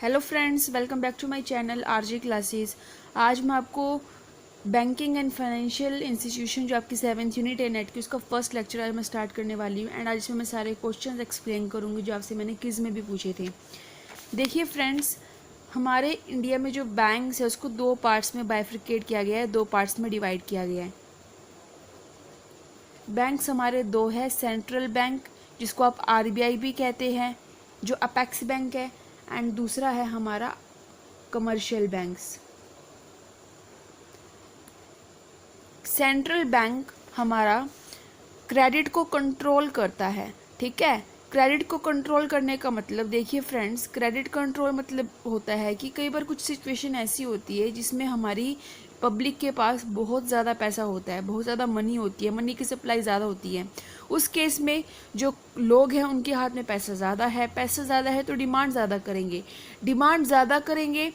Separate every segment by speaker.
Speaker 1: Hello friends, welcome back to my channel RJ classes. आज मैं आपको बैंकिंग एंड फाइनेंशियल इंस्टीट्यूशन जो आपकी 7th यूनिट है नेट की, उसका फर्स्ट लेक्चर आज मैं स्टार्ट करने वाली हूँ। एंड आज इसमें मैं सारे क्वेश्चंस एक्सप्लेन करूँगी जो आपसे मैंने क्विज में भी पूछे थे। देखिए फ्रेंड्स, हमारे इंडिया में जो बैंक्स है उसको दो पार्ट्स में बाइफ्रिकेट किया गया है, दो पार्ट्स में डिवाइड किया गया है। बैंक्स हमारे दो है, सेंट्रल बैंक जिसको आप आरबीआई भी कहते हैं जो अपेक्स बैंक है, एंड दूसरा है हमारा कमर्शियल बैंक्स। सेंट्रल बैंक हमारा क्रेडिट को कंट्रोल करता है, ठीक है। क्रेडिट को कंट्रोल करने का मतलब, देखिए फ्रेंड्स, क्रेडिट कंट्रोल मतलब होता है कि कई बार कुछ सिचुएशन ऐसी होती है जिसमें हमारी पब्लिक के पास बहुत ज़्यादा पैसा होता है, बहुत ज़्यादा मनी होती है, मनी की सप्लाई ज़्यादा होती है। उस केस में जो लोग हैं उनके हाथ में पैसा ज़्यादा है तो डिमांड ज़्यादा करेंगे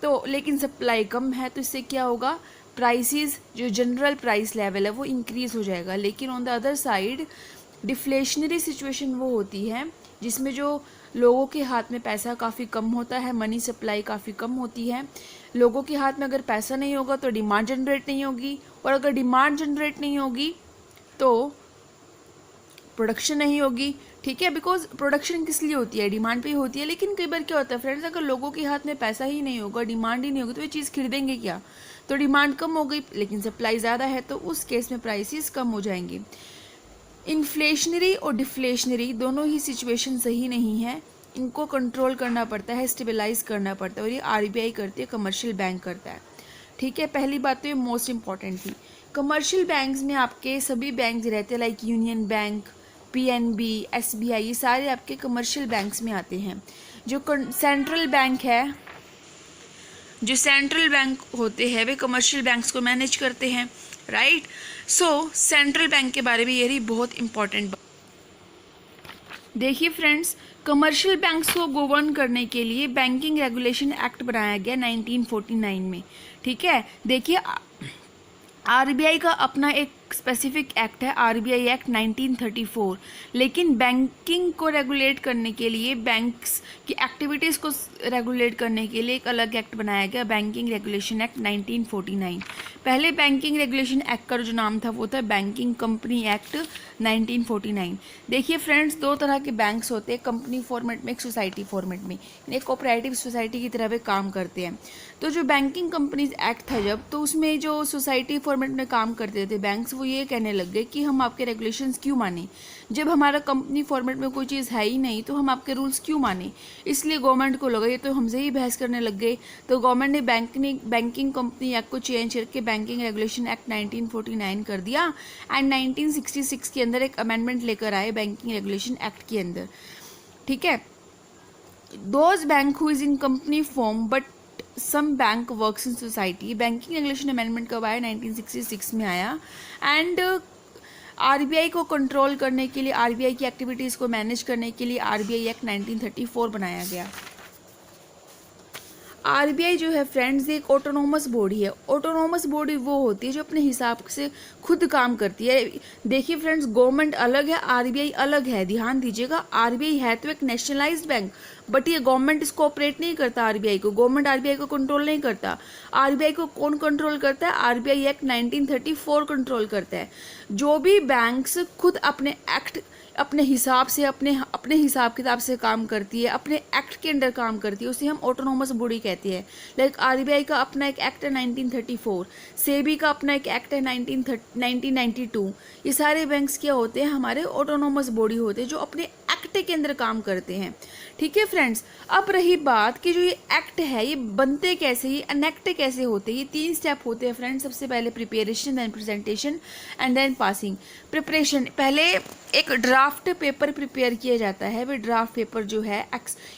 Speaker 1: तो लेकिन सप्लाई कम है, तो इससे क्या होगा, प्राइसेस जो जनरल प्राइस लेवल है वो इंक्रीज़ हो जाएगा। लेकिन on the other side deflationary situation वो होती है जिसमें जो लोगों के हाथ में पैसा काफ़ी कम होता है, मनी सप्लाई काफ़ी कम होती है। लोगों के हाथ में अगर पैसा नहीं होगा तो डिमांड जनरेट नहीं होगी, और अगर डिमांड जनरेट नहीं होगी तो प्रोडक्शन नहीं होगी, ठीक है। बिकॉज प्रोडक्शन किस लिए होती है, डिमांड पे ही होती है। लेकिन कई बार क्या होता है फ्रेंड्स, अगर लोगों के हाथ में पैसा ही नहीं होगा, डिमांड ही नहीं होगी, तो ये चीज़ खरीदेंगे क्या। तो डिमांड कम हो गई लेकिन सप्लाई ज़्यादा है, तो उस केस में प्राइसेस कम हो जाएंगे। इन्फ्लेशनरी और डिफ्लेशनरी दोनों ही सिचुएशन सही नहीं है, इनको कंट्रोल करना पड़ता है, स्टेबलाइज करना पड़ता है, और ये आरबीआई करती है, कमर्शियल बैंक करता है, ठीक है। पहली बात तो ये मोस्ट इंपॉर्टेंट थी। कमर्शियल बैंक्स में आपके सभी बैंक रहते हैं, like union bank, PNB, SBI, ये सारे आपके कमर्शियल बैंक्स में आते हैं। जो सेंट्रल बैंक होते हैं वे कमर्शियल बैंक्स को मैनेज करते हैं, राइट। सो सेंट्रल बैंक के बारे में यही बहुत इंपॉर्टेंट बात। देखिए फ्रेंड्स, कमर्शियल बैंक्स को गवर्न करने के लिए बैंकिंग रेगुलेशन एक्ट बनाया गया 1949 में, ठीक है। देखिए आरबीआई का अपना एक स्पेसिफिक एक्ट है, आरबीआई एक्ट 1934, लेकिन बैंकिंग को रेगुलेट करने के लिए, बैंक्स की एक्टिविटीज़ को रेगुलेट करने के लिए एक अलग एक्ट बनाया गया, बैंकिंग रेगुलेशन एक्ट 1949। पहले बैंकिंग रेगुलेशन एक्ट का जो नाम था वो था बैंकिंग कंपनी एक्ट 1949। देखिए फ्रेंड्स, दो तरह के बैंक्स होते हैं, कंपनी फॉर्मेट में, एक सोसाइटी फॉर्मेट में। एक कोऑपरेटिव सोसाइटी की तरह वे काम करते हैं। तो जो बैंकिंग कंपनीज एक्ट था जब, तो उसमें जो सोसाइटी फॉर्मेट में काम करते थे बैंक्स, वो ये कहने लग गए कि हम आपके रेगुलेशंस क्यों माने, जब हमारा कंपनी फॉर्मेट में कोई चीज़ है ही नहीं तो हम आपके रूल्स क्यों माने। इसलिए गवर्नमेंट को लगा ये तो हमसे ही बहस करने लग गए, तो गवर्नमेंट ने बैंकिंग कंपनी एक्ट को चेंज करके बैंकिंग रेगुलेशन एक्ट 1949 कर दिया, एंड 1966 के अंदर एक अमेंडमेंट लेकर आए बैंकिंग रेगुलेशन एक्ट के अंदर, ठीक है। Those bank who is in company form but some bank works in society, banking regulation amendment कब आया, 1966 में आया। एंड आरबीआई को कंट्रोल करने के लिए, आरबीआई की एक्टिविटीज़ को मैनेज करने के लिए आरबीआई एक्ट 1934 बनाया गया। आरबीआई जो है फ्रेंड्स एक ऑटोनोमस बॉडी है। ऑटोनोमस बॉडी वो होती है जो अपने हिसाब से खुद काम करती है। देखिए फ्रेंड्स, गवर्नमेंट अलग है, आरबीआई अलग है, ध्यान दीजिएगा। आरबीआई है तो एक नेशनलाइज्ड बैंक, बट ये गवर्नमेंट इसको ऑपरेट नहीं करता, आरबीआई को, गवर्नमेंट आरबीआई को कंट्रोल नहीं करता। आरबीआई को कौन कंट्रोल करता है, आरबीआई एक्ट 1934 कंट्रोल करता है। जो भी बैंक्स खुद अपने हिसाब से, अपने हिसाब किताब से काम करती है, अपने एक्ट के अंडर काम करती है, उसे हम ऑटोनोमस बॉडी कहते हैं। लाइक आरबीआई का अपना एक एक्ट है 1934, सेबी का अपना एक एक्ट है 1992। ये सारे बैंक्स क्या होते हैं, हमारे ऑटोनोमस बॉडी होते हैं जो अपने एक्ट के अंदर काम करते हैं, ठीक है फ्रेंड्स। अब रही बात कि जो ये एक्ट है ये बनते कैसे, ये अनेक्ट कैसे होते हैं। ये 3 स्टेप होते हैं फ्रेंड्स। सबसे पहले preparation, then presentation and then passing. Preparation, पहले एक ड्राफ्ट पेपर प्रिपेयर किया जाता है। वे ड्राफ्ट पेपर जो है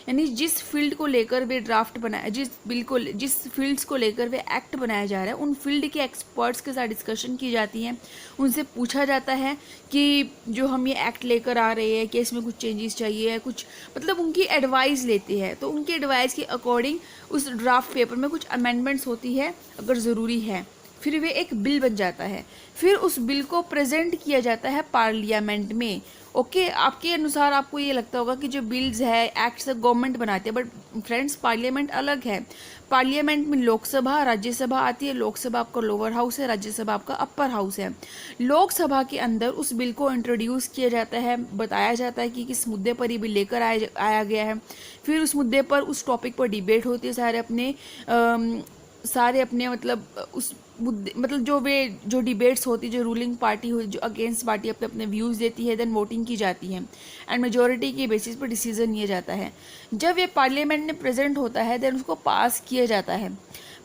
Speaker 1: यानी जिस फील्ड को लेकर वे ड्राफ्ट बनाया, जिस फील्ड्स को लेकर वे एक्ट बनाया जा रहा है, उन फील्ड के एक्सपर्ट्स के साथ डिस्कशन की जाती है। उनसे पूछा जाता है कि जो हम ये एक्ट लेकर आ रहे हैं कि इसमें कुछ चेंजेस चाहिए, कुछ मतलब उनकी एडवाइस लेते हैं। तो उनकी एडवाइस के अकॉर्डिंग उस ड्राफ्ट पेपर में कुछ अमेंडमेंट्स होती है अगर ज़रूरी है, फिर वे एक बिल बन जाता है, फिर उस बिल को प्रेजेंट किया जाता है पार्लियामेंट में। ओके, आपके अनुसार आपको ये लगता होगा कि जो बिल्स है, एक्ट्स गवर्नमेंट बनाते हैं, बट फ्रेंड्स पार्लियामेंट अलग है। पार्लियामेंट में लोकसभा, राज्यसभा आती है। लोकसभा आपका लोअर हाउस है, राज्यसभा आपका अपर हाउस है। लोकसभा के अंदर उस बिल को इंट्रोड्यूस किया जाता है, बताया जाता है कि किस मुद्दे पर ये बिल लेकर आया गया है। फिर उस मुद्दे पर, उस टॉपिक पर डिबेट होती है। सारे अपने मतलब उस मुद्दे, मतलब जो डिबेट्स होती है, जो रूलिंग पार्टी हो, जो अगेंस्ट पार्टी अपने अपने व्यूज़ देती है, देन वोटिंग की जाती है एंड मेजोरिटी के बेसिस पर डिसीजन लिया जाता है। जब ये पार्लियामेंट में प्रेजेंट होता है देन उसको पास किया जाता है।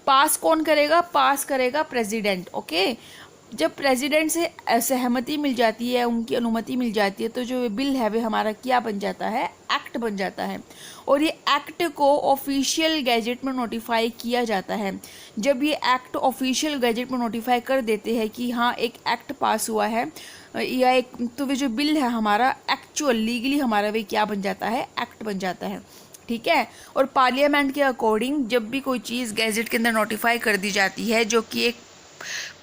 Speaker 1: पास कौन करेगा? पास करेगा प्रेसिडेंट। ओके, जब प्रेसिडेंट से सहमति मिल जाती है, उनकी अनुमति मिल जाती है, तो जो बिल है वे हमारा क्या बन जाता है? एक्ट बन जाता है। और ये एक्ट को ऑफिशियल गैजेट में नोटिफाई किया जाता है। जब ये एक्ट ऑफिशियल गैजेट में नोटिफाई कर देते हैं कि हाँ एक एक्ट पास हुआ है या एक, तो वे जो बिल है हमारा एक्चुअल लीगली हमारा वे क्या बन जाता है? एक्ट बन जाता है। ठीक है। और पार्लियामेंट के अकॉर्डिंग जब भी कोई चीज़ गैजेट के अंदर नोटिफाई कर दी जाती है, जो कि एक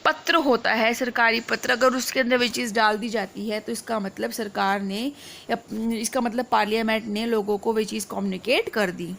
Speaker 1: पत्र होता है, सरकारी पत्र, अगर उसके अंदर वो चीज़ डाल दी जाती है तो इसका मतलब सरकार ने या इसका मतलब पार्लियामेंट ने लोगों को वो चीज़ कम्युनिकेट कर दी।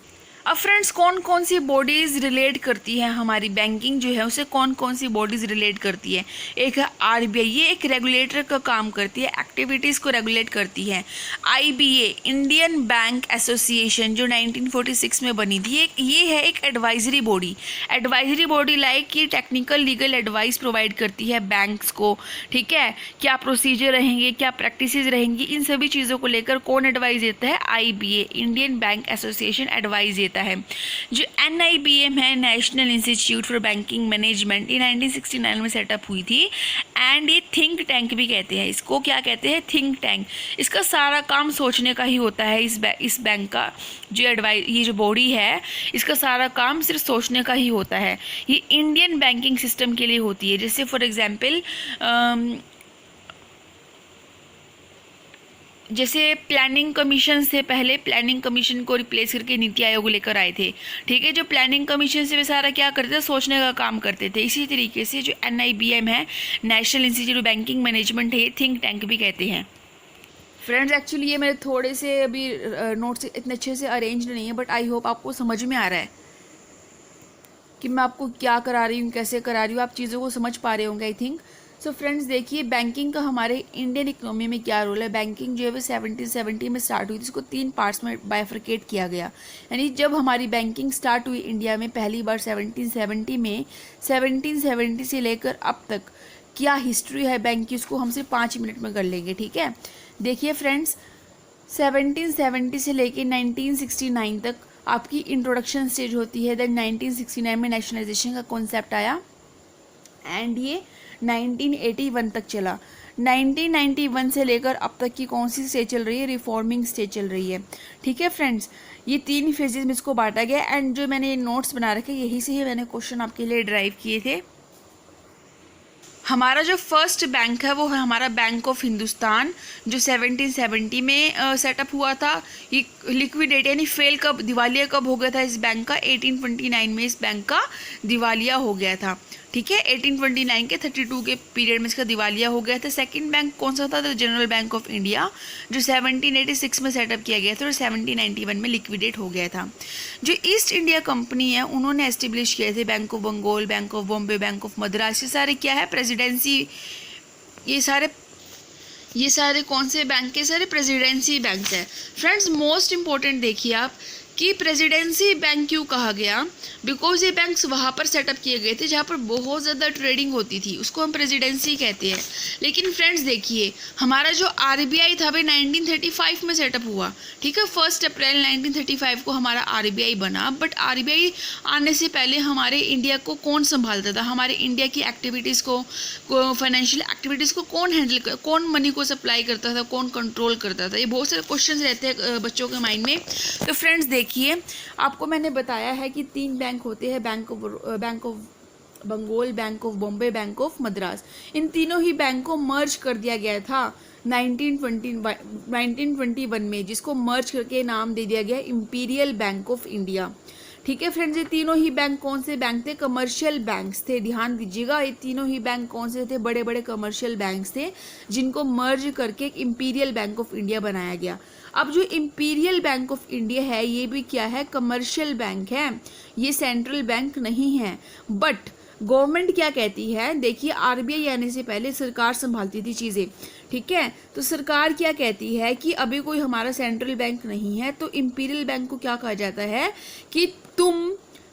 Speaker 1: अब फ्रेंड्स, कौन कौन सी बॉडीज़ रिलेट करती है हमारी बैंकिंग जो है उसे कौन कौन सी बॉडीज़ रिलेट करती है? एक है आरबीआई, ये एक रेगुलेटर का काम करती है, एक्टिविटीज़ को रेगुलेट करती है। आईबीए, इंडियन बैंक एसोसिएशन, जो 1946 में बनी थी, ये है एक advisory body. Advisory body like कि टेक्निकल लीगल एडवाइस प्रोवाइड करती है बैंक्स को। ठीक है, क्या प्रोसीजर रहेंगे, क्या प्रैक्टिसेस रहेंगी, इन सभी चीज़ों को लेकर कौन एडवाइस देता है? IBA, Indian bank association advice देता है। जो NIBM है, national institute for banking management, ये 1969 में सेटअप हुई थी एंड ये थिंक टैंक भी कहते हैं इसको। क्या कहते हैं? Think tank. इसका सारा काम सोचने का ही होता है। इस बैंक का ये जो बॉडी है, इसका सारा काम सिर्फ सोचने का ही होता है। ये इंडियन बैंकिंग सिस्टम के लिए होती है। जैसे फॉर एग्जाम्पल जैसे प्लानिंग कमीशन से पहले प्लानिंग कमीशन को रिप्लेस करके नीति आयोग लेकर आए थे। ठीक है, जो प्लानिंग कमीशन से वे सारा क्या करते थे? सोचने का काम करते थे। इसी तरीके से जो NIBM है, नेशनल इंस्टीट्यूट बैंकिंग मैनेजमेंट है, ये थिंक टैंक भी कहते हैं। फ्रेंड्स, एक्चुअली ये मेरे थोड़े से अभी नोट्स इतने अच्छे से अरेंज नहीं है, बट आई होप आपको समझ में आ रहा है कि मैं आपको क्या करा रही हूँ, कैसे करा रही हूँ, आप चीज़ों को समझ पा रहे होंगे आई थिंक। सो फ्रेंड्स, देखिए बैंकिंग का हमारे इंडियन इकोनॉमी में क्या रोल है। बैंकिंग जो है वो 1770 में स्टार्ट हुई थी, इसको 3 पार्ट्स में बाइफरकेट किया गया। यानी जब हमारी बैंकिंग स्टार्ट हुई इंडिया में पहली बार 1770 में, 1770 से लेकर अब तक क्या हिस्ट्री है बैंक की, उसको हमसे 5 मिनट में कर लेंगे। ठीक है, देखिए फ्रेंड्स, 1770 से लेकर 1969 तक आपकी इंट्रोडक्शन स्टेज होती है। देन 1969 में नेशनलाइजेशन का कॉन्सेप्ट आया एंड ये 1981 तक चला। 1991 से लेकर अब तक की कौन सी स्टेज चल रही है? रिफॉर्मिंग स्टेज चल रही है। ठीक है फ्रेंड्स, ये 3 फेजेस में इसको बांटा गया एंड जो मैंने नोट्स बना रखे यही से ही मैंने क्वेश्चन आपके लिए ड्राइव किए थे। हमारा जो फर्स्ट बैंक है वो है हमारा बैंक ऑफ हिंदुस्तान, जो 1770 में सेटअप हुआ था। ये लिक्विडेट यानी फेल कब, दिवालिया कब हो गया था इस बैंक का? 1829 में इस बैंक का दिवालिया हो गया था। ठीक है, 1829 के 32 के पीरियड में इसका दिवालिया हो गया था। सेकंड बैंक कौन सा था? तो जनरल बैंक ऑफ इंडिया, जो 1786 में सेटअप किया गया था और 1791 में लिक्विडेट हो गया था। जो ईस्ट इंडिया कंपनी है उन्होंने एस्टेब्लिश किए थे bank of Bengal, bank of Bombay, bank of Madras. ये सारे क्या है? प्रेसिडेंसी। ये सारे कौन से बैंक के? सारे प्रेसिडेंसी बैंक है। फ्रेंड्स, मोस्ट इंपॉर्टेंट देखिए आप कि प्रेसिडेंसी बैंक क्यों कहा गया? बिकॉज ये बैंक्स वहाँ पर सेटअप किए गए थे जहाँ पर बहुत ज़्यादा ट्रेडिंग होती थी, उसको हम प्रेसिडेंसी कहते हैं। लेकिन फ्रेंड्स देखिए, हमारा जो RBI था भाई 1935 में सेटअप हुआ। ठीक है, 1 अप्रैल 1935 को हमारा RBI बना। बट RBI आने से पहले हमारे इंडिया को कौन संभालता था? हमारे इंडिया की एक्टिविटीज़ को फाइनेंशियल एक्टिविटीज़ को कौन हैंडल कर, कौन मनी को सप्लाई करता था, कौन कंट्रोल करता था? ये बहुत सारे क्वेश्चन रहते हैं बच्चों के माइंड में। तो फ्रेंड्स देखिए, आपको मैंने बताया है कि 3 बैंक होते हैं, bank of Bengal, bank of Bombay, bank of Madras. इन तीनों ही बैंक को मर्ज कर दिया गया था 1921 में, जिसको मर्ज करके नाम दे दिया गया इंपीरियल बैंक ऑफ इंडिया। ठीक है फ्रेंड्स, ये तीनों ही बैंक कौन से बैंक थे? कमर्शियल बैंक्स थे। ध्यान दीजिएगा, ये तीनों ही बैंक कौन से थे? बड़े बड़े कमर्शियल बैंक्स थे जिनको मर्ज करके एक इंपीरियल बैंक ऑफ इंडिया बनाया गया। अब जो इंपीरियल बैंक ऑफ इंडिया है ये भी क्या है? कमर्शियल बैंक है, ये सेंट्रल बैंक नहीं है। बट गवर्नमेंट क्या कहती है? देखिए, आरबीआई आने से पहले सरकार संभालती थी चीज़ें, ठीक है? तो सरकार क्या कहती है कि अभी कोई हमारा सेंट्रल बैंक नहीं है, तो इंपीरियल बैंक को क्या कहा जाता है कि तुम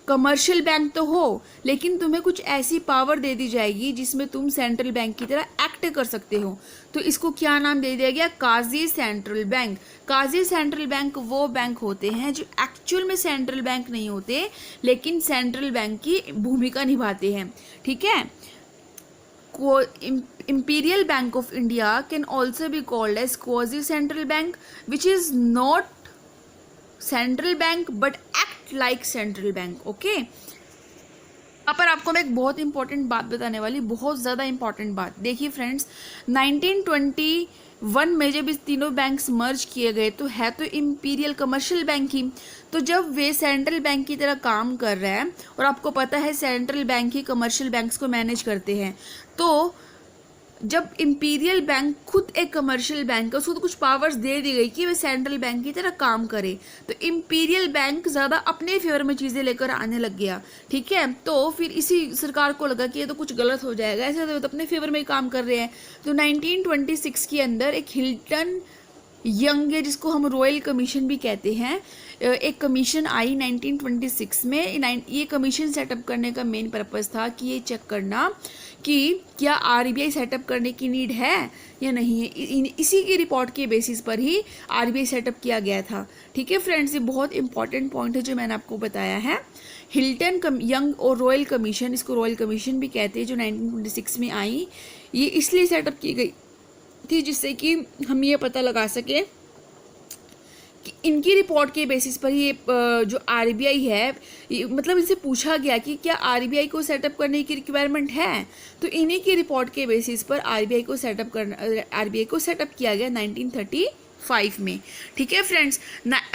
Speaker 1: कमर्शियल बैंक तो हो लेकिन तुम्हें कुछ ऐसी पावर दे दी जाएगी जिसमें तुम सेंट्रल बैंक की तरह एक्ट कर सकते हो। तो इसको क्या नाम दे दिया गया? काजी सेंट्रल बैंक। काजी सेंट्रल बैंक वो बैंक होते हैं जो एक्चुअल में सेंट्रल बैंक नहीं होते लेकिन सेंट्रल बैंक की भूमिका निभाते हैं, ठीक है? Imperial Bank of India can also be called as quasi central bank, which is not central bank but act like central bank. Okay, यहाँ पर आपको मैं एक बहुत इंपॉर्टेंट बात बताने वाली, बहुत ज़्यादा इंपॉर्टेंट बात। देखिए फ्रेंड्स, 1921 में जब इस तीनों बैंक्स मर्ज किए गए तो है तो इंपीरियल कमर्शियल बैंक ही, तो जब वे सेंट्रल बैंक की तरह काम कर रहे हैं और आपको पता है सेंट्रल बैंक ही कमर्शियल बैंक्स को मैनेज करते हैं, तो जब इंपीरियल बैंक खुद एक कमर्शियल बैंक है, उसको तो कुछ पावर्स दे दी गई कि वह सेंट्रल बैंक की तरह काम करे, तो इंपीरियल बैंक ज़्यादा अपने फेवर में चीज़ें लेकर आने लग गया, ठीक है? तो फिर इसी सरकार को लगा कि ये तो कुछ गलत हो जाएगा, ऐसे तो अपने फेवर में ही काम कर रहे हैं। तो 1926 के अंदर एक हिल्टन यंग है जिसको हम रॉयल कमीशन भी कहते हैं, एक कमीशन आई 1926 में। ये कमीशन सेटअप करने का मेन पर्पस था कि ये चेक करना कि क्या आरबीआई सेटअप करने की नीड है या नहीं है। इसी की रिपोर्ट के बेसिस पर ही आरबीआई सेटअप किया गया था, ठीक है फ्रेंड्स? ये बहुत इंपॉर्टेंट पॉइंट है जो मैंने आपको बताया है। हिल्टन यंग और रॉयल कमीशन, इसको रॉयल कमीशन भी कहते हैं, जो 1926 में आई, ये इसलिए सेटअप की गई थी जिससे कि हम ये पता लगा सके कि इनकी रिपोर्ट के बेसिस पर ये जो आरबीआई है, मतलब इनसे पूछा गया कि क्या आरबीआई को सेटअप करने की रिक्वायरमेंट है, तो इन्हीं की रिपोर्ट के बेसिस पर आरबीआई को सेटअप किया गया 1935 में, ठीक है फ्रेंड्स?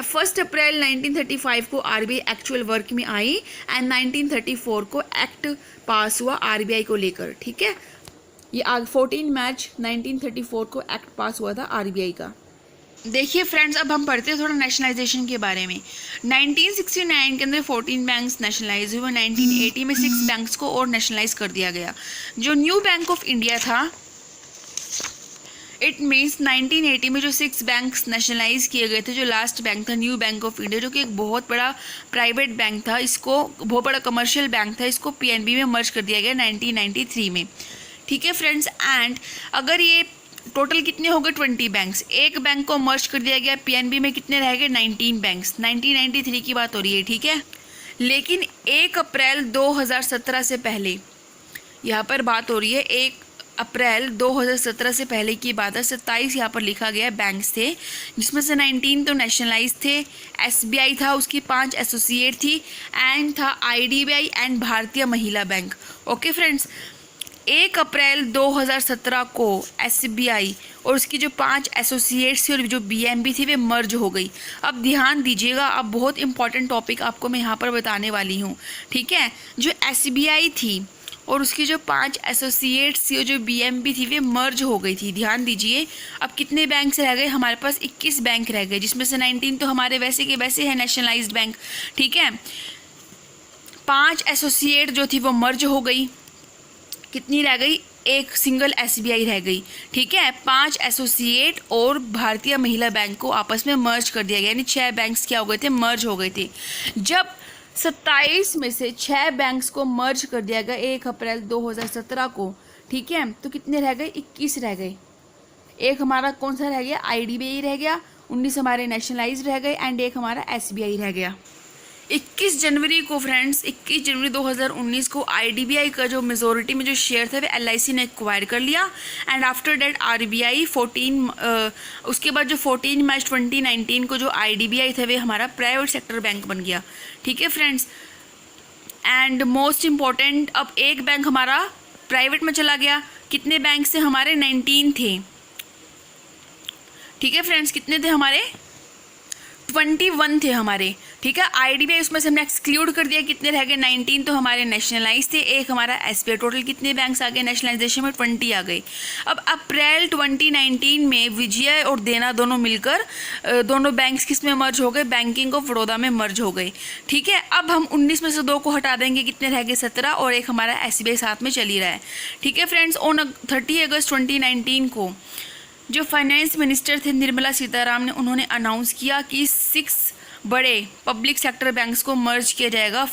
Speaker 1: 1 अप्रैल 1935 को आरबीआई एक्चुअल वर्क में आई एंड 1934 को एक्ट पास हुआ आरबीआई को लेकर, ठीक है? ये 14 मार्च 1934 को एक्ट पास हुआ था आरबीआई का। देखिए फ्रेंड्स, अब हम पढ़ते हैं थोड़ा नेशनलाइजेशन के बारे में। 1969 के अंदर 14 बैंक्स नेशनलाइज हुए, 1980 में 6 बैंक्स को और नेशनलाइज कर दिया गया। जो न्यू बैंक ऑफ इंडिया था, इट मीन्स 1980 में जो 6 बैंक्स नेशनलाइज किए गए थे, जो लास्ट बैंक था न्यू बैंक ऑफ इंडिया, जो कि एक बहुत बड़ा प्राइवेट बैंक था, इसको बहुत बड़ा कमर्शियल बैंक था, इसको पीएनबी में मर्ज कर दिया गया 1993 में, ठीक है फ्रेंड्स? एंड अगर ये टोटल कितने हो गए? 20 बैंक्स, एक बैंक को मर्ज कर दिया गया पीएनबी में, कितने रह गए? 19 बैंक्स। 1993 की बात हो रही है, ठीक है? लेकिन 1 अप्रैल 2017 से पहले, यहाँ पर बात हो रही है 1 अप्रैल 2017 से पहले की बात है, 27 यहाँ पर लिखा गया बैंक्स थे, जिसमें से 19 तो नेशनलाइज थे। एसबीआई था, उसकी 5 एसोसिएट थी, एंड था आईडीबीआई एंड भारतीय महिला बैंक। ओके फ्रेंड्स, 1 अप्रैल 2017 को एसबीआई और उसकी जो 5 एसोसिएट्स थी और जो बीएमबी थी वे मर्ज हो गई। अब ध्यान दीजिएगा, अब बहुत इंपॉर्टेंट टॉपिक आपको मैं यहाँ पर बताने वाली हूँ, ठीक है? जो एसबीआई थी और उसकी जो 5 एसोसिएट्स थी और जो बीएमबी थी वे मर्ज हो गई थी। ध्यान दीजिए, अब कितने बैंक रह गए? हमारे पास 21 बैंक रह गए, जिसमें से 19 तो हमारे वैसे के वैसे हैं नेशनलाइज्ड बैंक, ठीक है? 5 एसोसिएट जो थी वो मर्ज हो गई, कितनी रह गई? एक सिंगल एसबीआई रह गई, ठीक है? 5 एसोसिएट और भारतीय महिला बैंक को आपस में मर्ज कर दिया गया, यानी 6 बैंक्स क्या हो गए थे? मर्ज हो गए थे। जब 27 में से 6 बैंक्स को मर्ज कर दिया गया 1 अप्रैल 2017 को, ठीक है? तो कितने रह गए? 21 रह गए। एक हमारा कौन सा रह गया? आईडीबीआई रह गया, 19 हमारे नेशनलाइज रह गए, एंड एक हमारा एसबीआई रह गया। 21 जनवरी को फ्रेंड्स, 21 जनवरी 2019 को आईडीबीआई का जो मेजोरिटी में जो शेयर था वो एलआईसी ने एक्वायर कर लिया, एंड आफ्टर डेट आरबीआई 14 उसके बाद जो 14 मार्च 2019 को जो आईडीबीआई था वे हमारा प्राइवेट सेक्टर बैंक बन गया, ठीक है फ्रेंड्स? एंड मोस्ट इम्पॉर्टेंट, अब एक बैंक हमारा प्राइवेट में चला गया। कितने बैंक से? हमारे 19 थे, ठीक है फ्रेंड्स? कितने थे हमारे? 21 थे हमारे, ठीक है। IDBI उसमें से हमने एक्सक्लूड कर दिया, कितने रह गए 19 तो हमारे नेशनलाइज थे, एक हमारा SBI। टोटल कितने बैंक्स आ गए नेशनलाइजेशन में 20 आ गए। अब अप्रैल 2019 में विजय और देना दोनों मिलकर दोनों बैंक्स किस में मर्ज हो गए, बैंकिंग ऑफ बड़ौदा में मर्ज हो गए। ठीक है। अब हम 19 में से 2 को हटा देंगे, कितने रह गए 17, और एक हमारा SBI साथ में चल ही रहा है। ठीक है फ्रेंड्स, ऑन 30 अगस्त 2019 को जो फाइनेंस मिनिस्टर थे निर्मला सीतारामन ने, उन्होंने अनाउंस किया कि 6 बड़े पब्लिक सेक्टर बैंक्स को मर्ज किया जाएगा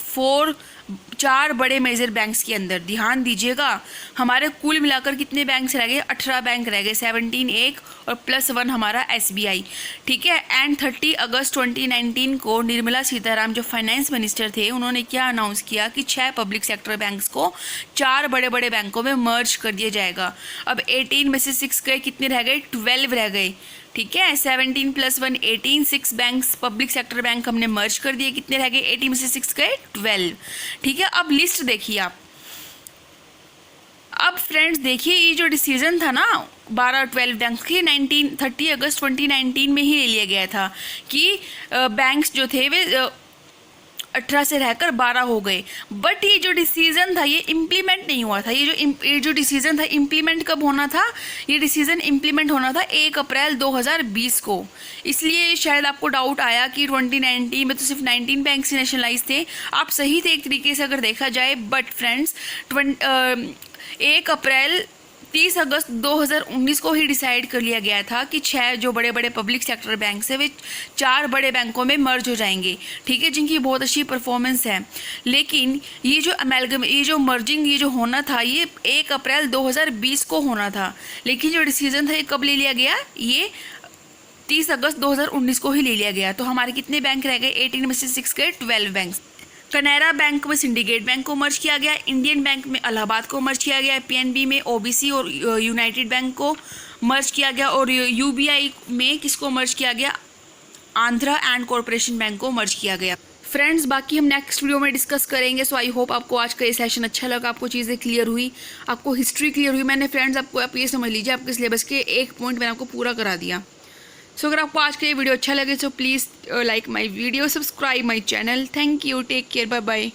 Speaker 1: 4 बड़े मेजर बैंक्स के अंदर। ध्यान दीजिएगा, हमारे कुल मिलाकर कितने बैंक्स रह गए, 18 बैंक रह गए, 17 एक और +1 हमारा SBI। ठीक है। एंड 30 अगस्त 2019 को निर्मला सीतारामन जो फाइनेंस मिनिस्टर थे, उन्होंने क्या अनाउंस किया कि 6 पब्लिक सेक्टर बैंक्स को 4 बड़े बड़े बैंकों में मर्ज कर दिया जाएगा। अब 18 में से 6 गए, कितने रह गए, 12 रह गए। ठीक है। 17 + 1 18, 6 बैंक्स पब्लिक सेक्टर बैंक हमने मर्ज कर दिए, कितने रह गए, 18 में से 6 गए 12। ठीक है। अब लिस्ट देखिए आप। अब फ्रेंड्स देखिए, ये जो डिसीजन था ना 12-12 बैंक्स की 30 अगस्त 2019 में ही ले लिया गया था कि बैंक्स जो थे वे 18 से रहकर 12 हो गए। बट ये जो डिसीजन था ये इम्प्लीमेंट नहीं हुआ था। ये जो डिसीजन था इम्प्लीमेंट कब होना था, ये डिसीजन इम्प्लीमेंट होना था 1 अप्रैल 2020 को। इसलिए शायद आपको डाउट आया कि 2019 में तो सिर्फ 19 बैंक्स नेशनलाइज थे। आप सही थे एक तरीके से अगर देखा जाए, बट फ्रेंड्स 1 अप्रैल 30 अगस्त 2019 को ही डिसाइड कर लिया गया था कि 6 जो बड़े बड़े पब्लिक सेक्टर बैंक्स हैं वे 4 बड़े बैंकों में मर्ज हो जाएंगे। ठीक है, जिनकी बहुत अच्छी परफॉर्मेंस है। लेकिन ये जो अमेलगम, ये जो मर्जिंग, ये जो होना था ये 1 अप्रैल 2020 को होना था। लेकिन जो डिसीजन था ये कब ले लिया गया, ये 30 अगस्त 2019 को ही ले लिया गया। तो हमारे कितने बैंक रह गए, 18 में से 6 गए 12 बैंक। कनारा बैंक में सिंडिकेट बैंक को मर्ज किया गया, इंडियन बैंक में इलाहाबाद को मर्ज किया गया, PNB में OBC और यूनाइटेड बैंक को मर्ज किया गया, और UBI में किसको मर्ज किया गया, आंध्रा एंड कॉरपोरेशन बैंक को मर्ज किया गया। फ्रेंड्स बाकी हम नेक्स्ट वीडियो में डिस्कस करेंगे। सो आई होप आपको आज का ये सेशन अच्छा लगा, आपको चीज़ें क्लियर हुई, आपको हिस्ट्री क्लियर हुई। मैंने फ्रेंड्स आपको आप ये समझ लीजिए आपके सिलेबस के एक पॉइंट मैंने आपको पूरा करा दिया। सो अगर आपको आज का ये वीडियो अच्छा लगे तो please like my video, subscribe my channel. Thank you, take care, bye bye.